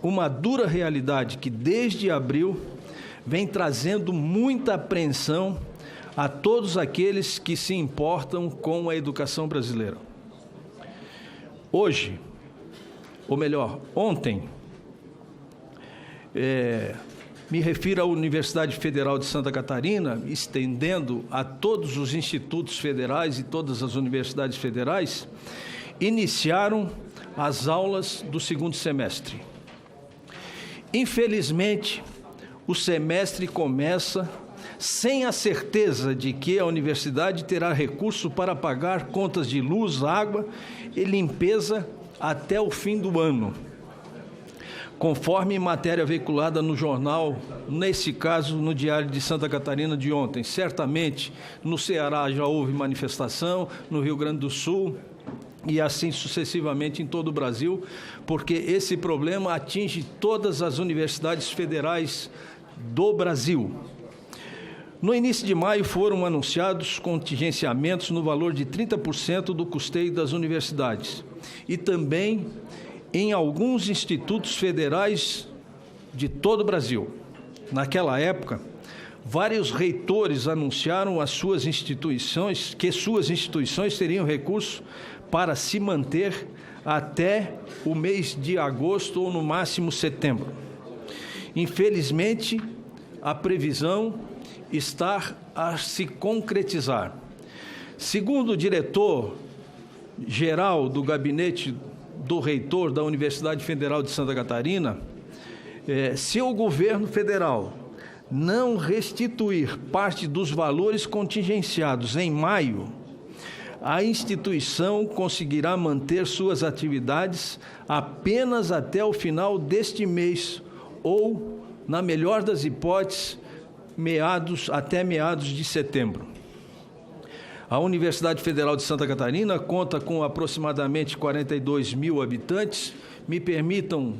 uma dura realidade que, desde abril, vem trazendo muita apreensão a todos aqueles que se importam com a educação brasileira. Hoje, ou melhor, ontem, me refiro à Universidade Federal de Santa Catarina, estendendo a todos os institutos federais e todas as universidades federais, iniciaram as aulas do segundo semestre. Infelizmente, o semestre começa sem a certeza de que a universidade terá recurso para pagar contas de luz, água e limpeza até o fim do ano. Conforme matéria veiculada no jornal, nesse caso no Diário de Santa Catarina de ontem. Certamente no Ceará já houve manifestação, no Rio Grande do Sul e assim sucessivamente em todo o Brasil, porque esse problema atinge todas as universidades federais do Brasil. No início de maio foram anunciados contingenciamentos no valor de 30% do custeio das universidades e também em alguns institutos federais de todo o Brasil. Naquela época, vários reitores anunciaram que suas instituições teriam recurso para se manter até o mês de agosto ou no máximo setembro. Infelizmente, a previsão está a se concretizar. Segundo o diretor-geral do gabinete do reitor da Universidade Federal de Santa Catarina, se o governo federal não restituir parte dos valores contingenciados em maio, a instituição conseguirá manter suas atividades apenas até o final deste mês ou, na melhor das hipóteses, até meados de setembro. A Universidade Federal de Santa Catarina conta com aproximadamente 42 mil habitantes. Me permitam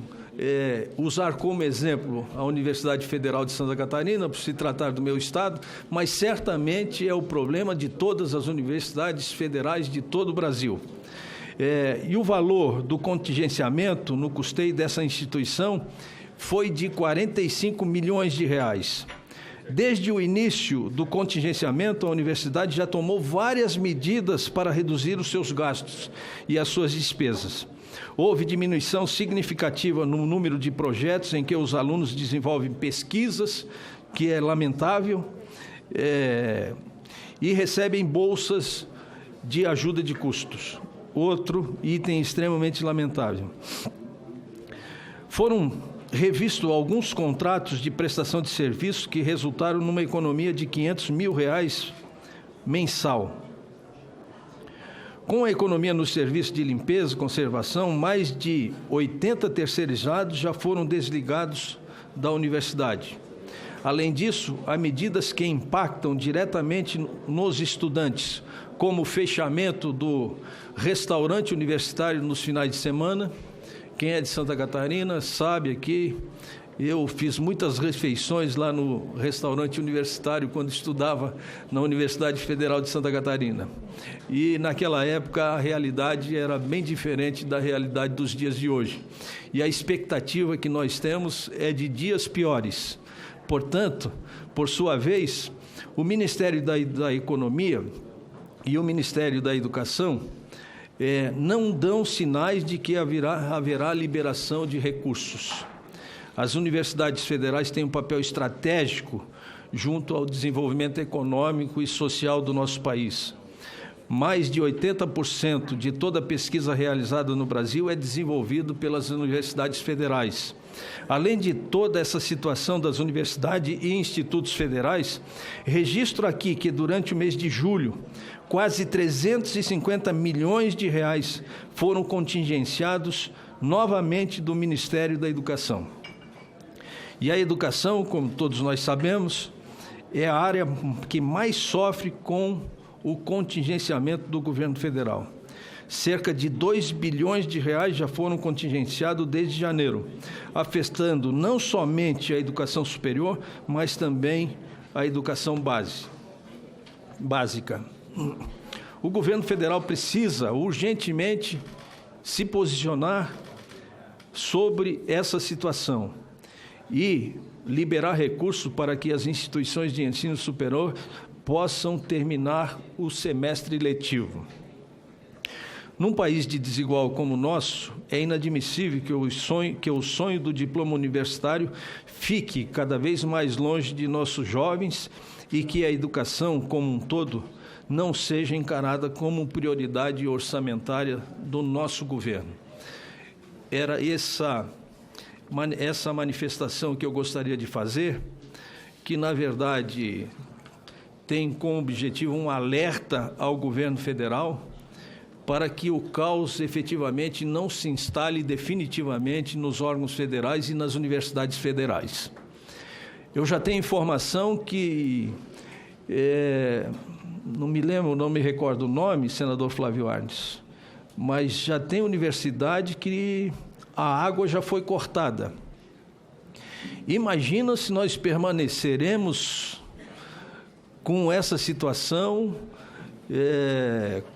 usar como exemplo a Universidade Federal de Santa Catarina, por se tratar do meu estado, mas certamente é o problema de todas as universidades federais de todo o Brasil. E o valor do contingenciamento no custeio dessa instituição foi de 45 milhões de reais. Desde o início do contingenciamento, a universidade já tomou várias medidas para reduzir os seus gastos e as suas despesas. Houve diminuição significativa no número de projetos em que os alunos desenvolvem pesquisas, que é lamentável, e recebem bolsas de ajuda de custos. Outro item extremamente lamentável. Foram revistos alguns contratos de prestação de serviços que resultaram numa economia de R$500 mil mensal. Com a economia no serviço de limpeza e conservação, mais de 80 terceirizados já foram desligados da universidade. Além disso, há medidas que impactam diretamente nos estudantes, como o fechamento do restaurante universitário nos finais de semana. Quem é de Santa Catarina sabe aqui, eu fiz muitas refeições lá no restaurante universitário quando estudava na Universidade Federal de Santa Catarina. E naquela época a realidade era bem diferente da realidade dos dias de hoje. E a expectativa que nós temos é de dias piores. Portanto, por sua vez, o Ministério da Economia e o Ministério da Educação não dão sinais de que haverá liberação de recursos. As universidades federais têm um papel estratégico junto ao desenvolvimento econômico e social do nosso país. Mais de 80% de toda a pesquisa realizada no Brasil é desenvolvido pelas universidades federais. Além de toda essa situação das universidades e institutos federais, registro aqui que durante o mês de julho, quase 350 milhões de reais foram contingenciados novamente do Ministério da Educação. E a educação, como todos nós sabemos, é a área que mais sofre com o contingenciamento do governo federal. Cerca de 2 bilhões de reais já foram contingenciados desde janeiro, afetando não somente a educação superior, mas também a educação básica. O governo federal precisa urgentemente se posicionar sobre essa situação e liberar recursos para que as instituições de ensino superior possam terminar o semestre letivo. Num país de desigual como o nosso, é inadmissível que o sonho do diploma universitário fique cada vez mais longe de nossos jovens e que a educação como um todo não seja encarada como prioridade orçamentária do nosso governo. Era essa manifestação que eu gostaria de fazer, que, na verdade, tem como objetivo um alerta ao governo federal para que o caos efetivamente não se instale definitivamente nos órgãos federais e nas universidades federais. Eu já tenho informação que, não me recordo o nome, senador Flávio Arnes, mas já tem universidade que a água já foi cortada. Imagina se nós permaneceremos com essa situação,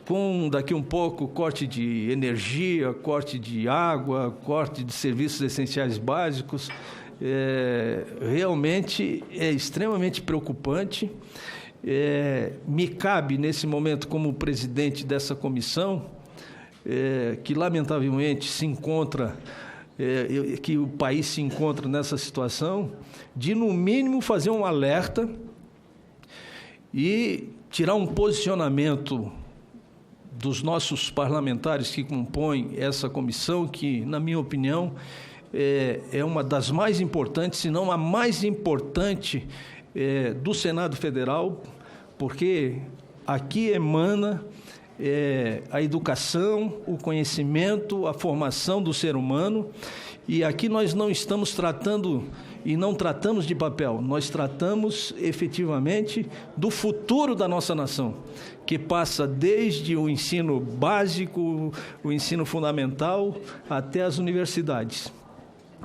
com daqui um pouco corte de energia, corte de água, corte de serviços essenciais básicos. Realmente é extremamente preocupante. Me cabe, nesse momento, como presidente dessa comissão, que lamentavelmente se encontra, que o país se encontra nessa situação, de, no mínimo, fazer um alerta e tirar um posicionamento dos nossos parlamentares que compõem essa comissão, que, na minha opinião, é uma das mais importantes, se não a mais importante do Senado Federal, porque aqui emana a educação, o conhecimento, a formação do ser humano, e aqui nós não estamos tratando e não tratamos de papel, nós tratamos efetivamente do futuro da nossa nação, que passa desde o ensino básico, o ensino fundamental, até as universidades.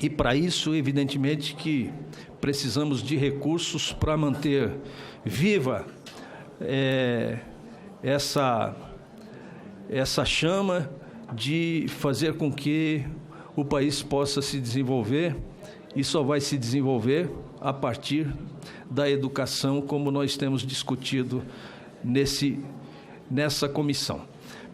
E para isso, evidentemente, que precisamos de recursos para manter viva essa chama de fazer com que o país possa se desenvolver, e só vai se desenvolver a partir da educação, como nós temos discutido nessa comissão.